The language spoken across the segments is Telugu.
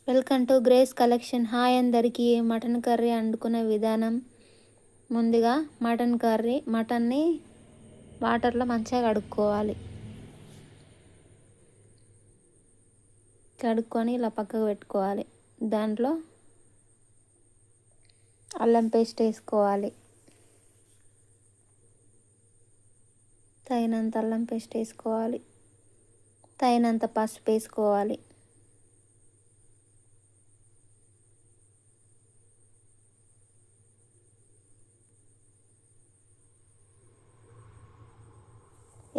Welcome to grace collection. Hi అందరికీ. మటన్ కర్రీ వండుకునే విధానం. ముందుగా మటన్ని వాటర్లో మంచిగా కడుక్కొని ఇలా పక్కకు పెట్టుకోవాలి. దాంట్లో అల్లం పేస్ట్ వేసుకోవాలి. తగినంత అల్లం పేస్ట్ వేసుకోవాలి. తగినంత పసుపు వేసుకోవాలి.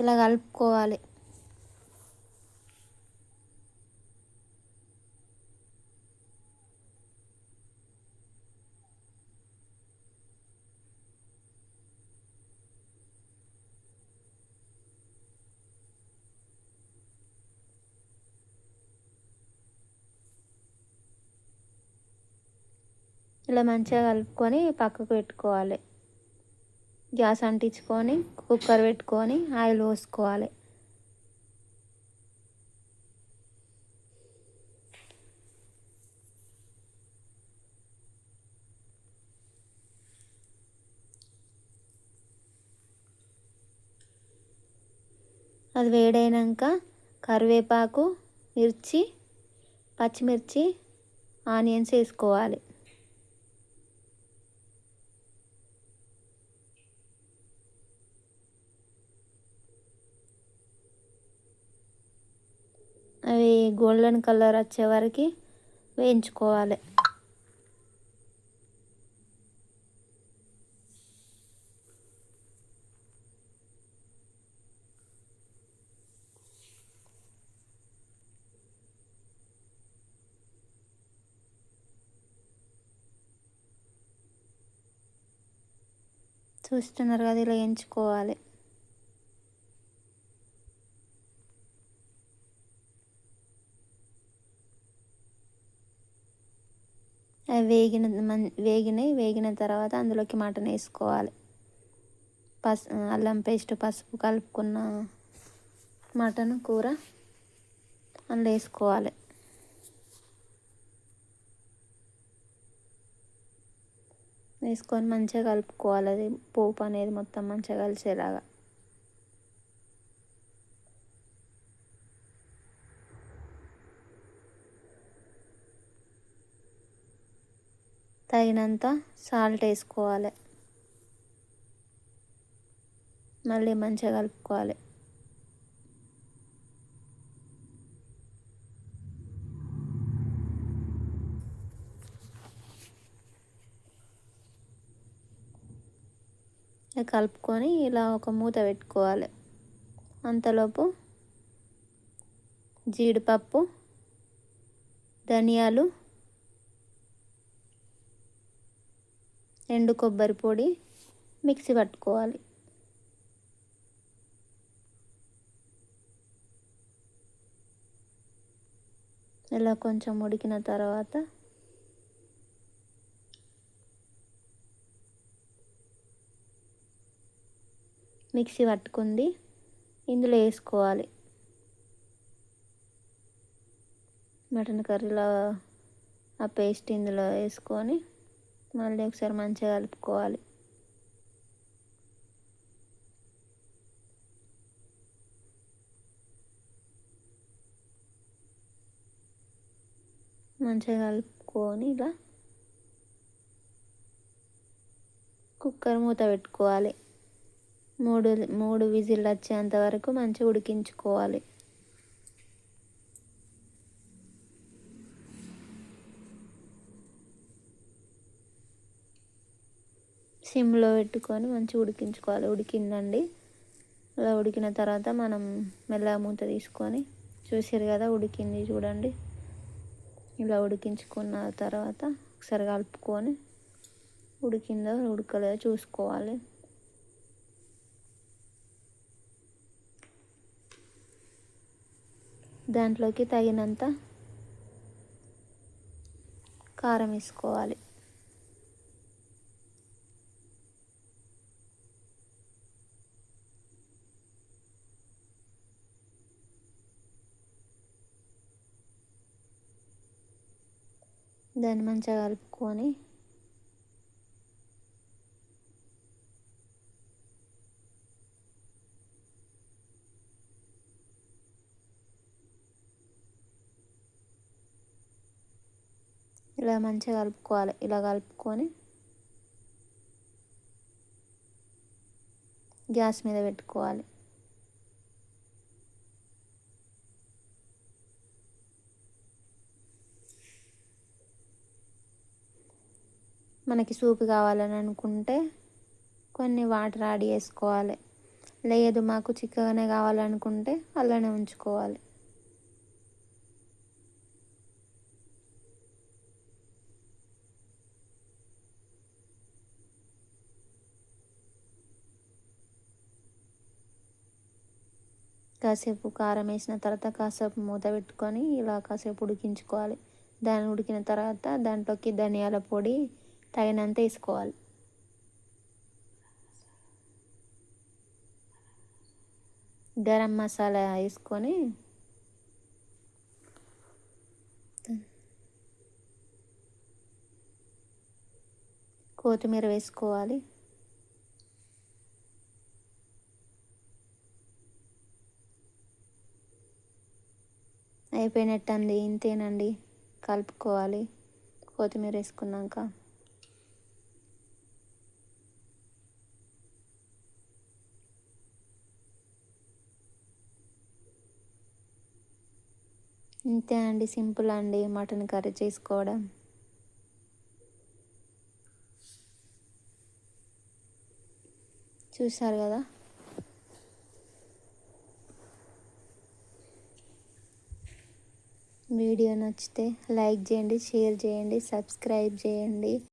ఇలా కలుపుకోవాలి. ఇలా మంచిగా కలుపుకొని పక్కకు పెట్టుకోవాలి. గ్యాస్ అంటించుకొని కుక్కర్ పెట్టుకొని ఆయిల్ పోసుకోవాలి. అది వేడైనాక కరివేపాకు, పచ్చిమిర్చి, ఆనియన్స్ వేసుకోవాలి. అవి గోల్డెన్ కలర్ వచ్చే వరకు వేయించుకోవాలి. చూస్తున్నారు కదా, ఇలా వేయించుకోవాలి. అవి వేగిన తర్వాత అందులోకి మటన్ వేసుకోవాలి. అల్లం పేస్ట్, పసుపు కలుపుకున్న మటన్ కూర అందులో వేసుకోవాలి. వేసుకొని మంచిగా కలుపుకోవాలి. అది పోపు అనేది మొత్తం మంచిగా కలిసేలాగా. తగినంత సాల్ట్ వేసుకోవాలి. మళ్ళీ మంచిగా కలుపుకోవాలి. కలుపుకొని ఇలా ఒక మూత పెట్టుకోవాలి. అంతలోపు జీడిపప్పు, ధనియాలు, ఎండు కొబ్బరి పొడి మిక్సీ పట్టుకోవాలి. ఇలా కొంచెం ఉడికిన తర్వాత మిక్సీ పట్టుకుంది ఇందులో వేసుకోవాలి. మటన్ కర్రీలో ఆ పేస్ట్ ఇందులో వేసుకొని మళ్ళీ ఒకసారి మంచిగా కలుపుకోవాలి. మంచిగా కలుపుకొని ఇలా కుక్కర్ మూత పెట్టుకోవాలి. మూడు విజిల్ వచ్చేంత వరకు మంచిగా ఉడికించుకోవాలి. సిమ్లో పెట్టుకొని మంచిగా ఉడికించుకోవాలి. ఉడికిందండి. అలా ఉడికిన తర్వాత మనం మెల్లగా మూత తీసుకొని చూసారు కదా, ఉడికింది చూడండి. ఇలా ఉడికించుకున్న తర్వాత ఒకసారి కలుపుకొని ఉడికిందో ఉడకలేదో చూసుకోవాలి. దాంట్లోకి తగినంత కారం వేసుకోవాలి. దాన్ని మంచిగా కలుపుకొని ఇలా మంచిగా కలుపుకోవాలి. ఇలా కలుపుకొని గ్యాస్ మీద పెట్టుకోవాలి. మనకి సూప్ కావాలని అనుకుంటే కొన్ని వాటర్ యాడ్ చేసుకోవాలి. లేదు మాకు చిక్కగానే కావాలనుకుంటే అలానే ఉంచుకోవాలి. కాసేపు కారం వేసిన తర్వాత కాసేపు మూత పెట్టుకొని ఇలా కాసేపు ఉడికించుకోవాలి. దాన్ని ఉడికిన తర్వాత దాంట్లోకి ధనియాల పొడి తగినంత వేసుకోవాలి. గరం మసాలా వేసుకొని కొత్తిమీర వేసుకోవాలి. అయిపోయినట్టండి. ఇంతేనండి. కలుపుకోవాలి కొత్తిమీర వేసుకున్నాక. ఇంతే అండి, సింపుల్ అండి మటన్ కర్రీ చేసుకోవడం. చూసారు కదా. వీడియో నచ్చితే లైక్ చేయండి, షేర్ చేయండి, సబ్స్క్రైబ్ చేయండి.